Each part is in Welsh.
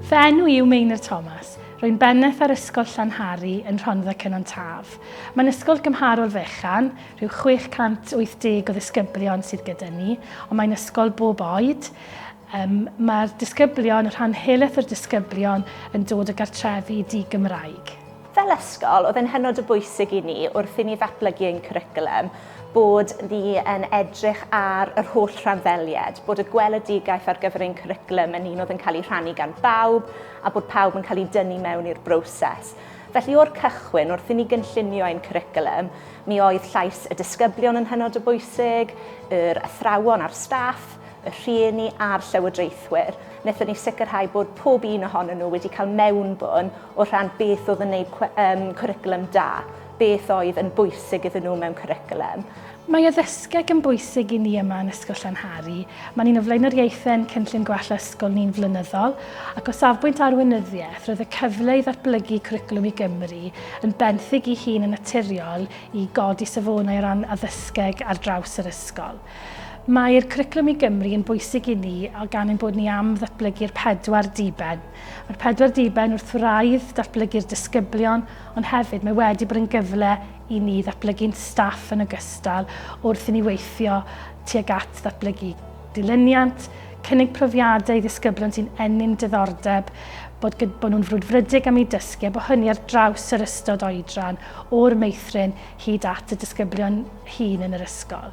Fy enw yw Meinir Thomas. Rwy'n bennaeth ar Ysgol Llanhari yn Rhondda Cynon Taf. Mae'n ysgol gymharol fechan, rhyw 680 o ddisgyblion sydd gyda ni, ond mae'n ysgol bob oed. Mae'r disgyblion, y rhan helaeth o'r disgyblion, yn dod o gartrefi di-Gymraeg. Fel ysgol, oedd yn hynod o bwysig i ni wrth i ni ddatblygu ein cwricwlwm bod ni yn edrych ar yr holl rhanddelliad, bod y gweledigaeth ar gyfer ein cwricwlwm yn un oedd yn cael ei rhannu gan bawb a bod pawb yn cael ei dynnu mewn i'r broses. Felly o'r cychwyn, wrth i ni gynllunio ein cwricwlwm, mi oedd llais y disgyblion yn hynod o bwysig, yr athrawon a'r staff, y rhieni a'r llywodraethwyr. Wnaethon ni sicrhau bod pob un ohonyn nhw wedi cael mewnbwn o ran beth oedd yn gwneud cwricwlwm da, beth oedd yn bwysig iddyn nhw mewn cwricwlwm. Mae addysgeg yn bwysig i ni yma yn Ysgol Llanhari. Mae'n un o flaenoriaethau'n cynllun gwella ysgol ni'n flynyddol, ac o safbwynt arweinyddiaeth, roedd y cyfle i ddatblygu cwricwlwm i Gymru yn benthyg i hun yn naturiol i godi safonau o ran addysgeg ar draws yr ysgol. Mae'r cwricwlwm i Gymru yn bwysig i ni o gan ein bod ni am ddatblygu'r 4 diben. Mae'r 4 diben wrth wraidd datblygu'r disgyblion, ond hefyd mae wedi bod yn gyfle i ni ddatblygu'n staff yn ogystal wrth i ni weithio tuag at ddatblygu dilyniant, cynnig profiadau i ddisgyblion sy'n ennyn diddordeb, bod nhw'n frwdfrydig am ei dysgu, bod hynny ar draws yr ystod oedran o'r meithrin hyd at y disgyblion hun yn yr ysgol.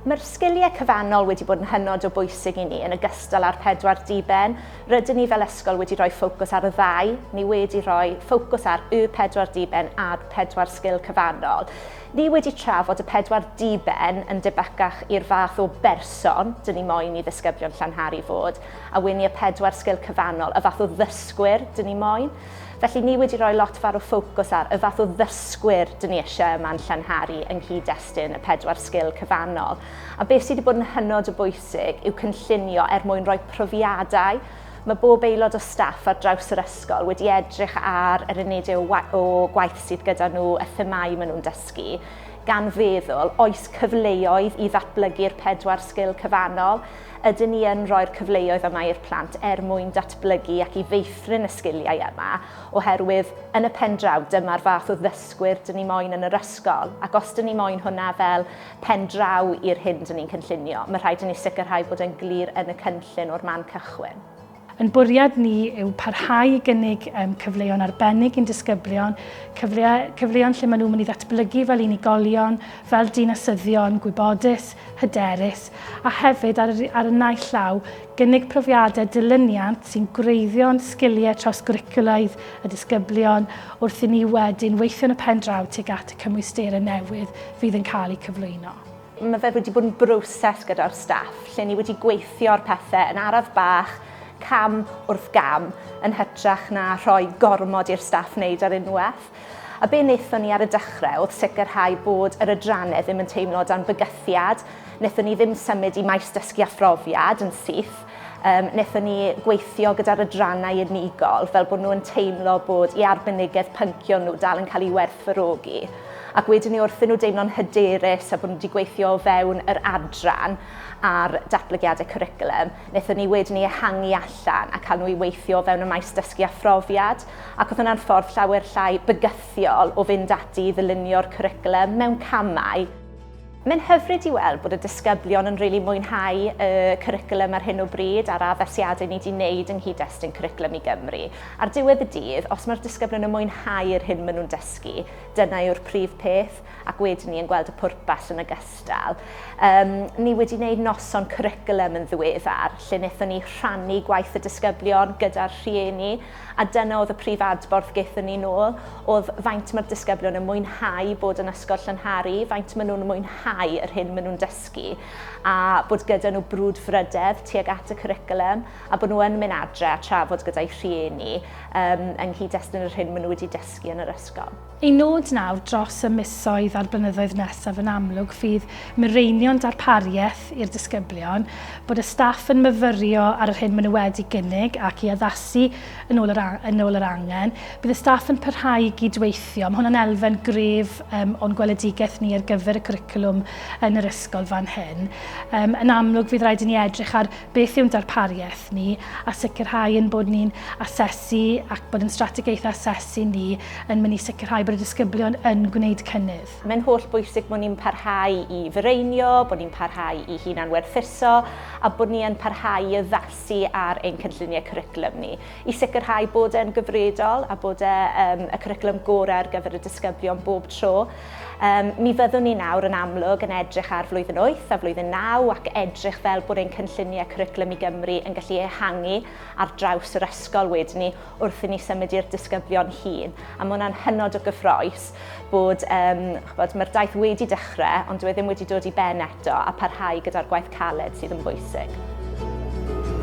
Mae'r sgiliau cyfannol wedi bod yn hynod o bwysig i ni yn ogystal â'r 4 diben. Rydyn ni fel ysgol wedi rhoi ffocws ar y ddau. Ni wedi rhoi ffocws ar y 4 diben a'r 4 sgil cyfannol. Ni wedi trafod y 4 diben yn debygach i'r fath o berson, dyn ni moyn i ddisgyblion Llanhari fod, a wedyn ni y 4 sgil cyfannol, y fath o ddysgwyr dyn ni moyn. Felly ni wedi rhoi lot fawr o ffocws ar y fath o ddysgwyr dyn ni eisiau yma'n Llanhari yng nghyd-destun y 4 sgil cyfannol. A beth sydd wedi bod yn hynod o bwysig yw cynllunio mwyn rhoi profiadau. Mae bob aelod o staff ar draws yr ysgol wedi edrych ar yr unedau o gwaith sydd gyda nhw, y themau maen nhw'n dysgu, gan feddwl oes cyfleoedd i ddatblygu'r 4 sgil cyfannol. Ydyn ni yn rhoi'r cyfleoedd yma i'r plant mwyn datblygu ac i feithrin y sgiliau yma, oherwydd yn y pen draw dyma'r fath o ddysgwyr dyn ni moyn yn yr ysgol. Ac os dyn ni moyn hwnna fel pen draw i'r hyn dyn ni'n cynllunio, mae rhaid i ni sicrhau bod e'n glir yn y cynllun o'r man cychwyn. Yn bwriad ni yw parhau i gynnig cyfleoedd arbennig i'n disgyblion, cyfleoedd lle maen nhw'n mynd i ddatblygu fel unigolion, fel dinasyddion, gwybodus, hyderus, a hefyd ar y naill llaw gynnig profiadau dilyniant sy'n gwreiddio'n sgiliau trawsgwricwlaidd y disgyblion wrth i ni wedyn weithio yn y pen draw tuag at y cymwysterau newydd fydd yn cael eu cyflwyno. Mae fe wedi bod yn broses gyda'r staff, lle ni wedi gweithio'r pethau yn araf bach, cam wrth gam, yn hytrach na rhoi gormod i'r staff wneud ar unwaith. A be wnaethon ni ar y dechrau oedd sicrhau bod yr adrannau ddim yn teimlo dan bygythiad. Wnaethon ni ddim symud i maes dysgu a phrofiad yn syth. Wnaethon ni gweithio gyda'r adrannau unigol fel bod nhw'n teimlo bod i arbenigedd pyncio nhw dal yn cael ei werthfawrogi. Ac wedyn ni wrthyn nhw deimlo'n hyderus a bod nhw wedi gweithio o fewn yr adran ar datblygiadau cwricwlwm, wnaethon ni wedyn ni ehangu allan a cael nhw i weithio o fewn y maes dysgu a phrofiad. Ac oedd hwnna'n ffordd llawer llai bygythiol o fynd ati i ddilynio'r cwricwlwm mewn camau. Mae'n hyfryd i weld bod y disgyblion yn rili mwynhau y cwricwlwm ar hyn o bryd a'r addasiadau ni wedi wneud yng nghyd-destun cwricwlwm i Gymru. Ar diwedd y dydd, os mae'r disgyblion yn mwynhau'r hyn maen nhw'n dysgu, dyna yw'r prif peth, ac wedyn ni yn gweld y pwrpas yn ogystal. Ni wedi wneud noson cwricwlwm yn ddiweddar, lle wnaethon ni rhannu gwaith y disgyblion gyda'r rhieni, a dyna oedd y prif adborth gaethon ni nôl, oedd faint mae'r disgyblion yn mwynhau bod yn Ysgol Llanhari, faint maen nhw'n mwynhau yr hyn maen nhw'n dysgu, a bod gyda nhw brwdfrydedd tuag at y cwricwlwm, a bod nhw yn mynd adre a trafod gyda'i rhieni yng nghyd-destun yr hyn maen nhw wedi dysgu yn yr ysgol. Ein nod nawr dros y misoedd a'r blynyddoedd nesaf yn amlwg fydd mireinio'n darpariaeth i'r disgyblion, bod y staff yn myfyrio ar yr hyn maen nhw wedi gynnig ac i addasu yn ôl yr angen. Bydd y staff yn parhau i gydweithio. Mae hwnna'n elfen gref o'n gweledigaeth ni ar gyfer y cwricwlwm cwricwlwm yn yr ysgol fan hyn. Yn amlwg fydd rhaid i ni edrych ar beth yw'n darpariaeth ni a sicrhau yn bod ni'n asesu ac bod yn strategaethau asesu ni yn mynd i sicrhau bod y disgyblion yn gwneud cynnydd. Mae'n holl bwysig bod ni'n parhau i fireinio, bod ni'n parhau i hunan werthuso a bod ni'n parhau i addasu ar ein cynlluniau cwricwlwm ni i sicrhau bod e'n gyfredol a bod y cwricwlwm gorau ar gyfer y disgyblion bob tro. Mi fyddwn ni nawr yn amlwg yn edrych ar flwyddyn 8 a flwyddyn 9 ac edrych fel bod ein cynlluniau cwricwlwm i Gymru yn gallu ehangu ar draws yr ysgol wedyn ni wrth i ni symud i'r disgyblion hŷn. A mae hwnna'n hynod o gyffroes bod mae'r daith wedi dechrau ond dyw e ddim wedi dod i ben eto a parhau gyda'r gwaith caled sydd yn bwysig.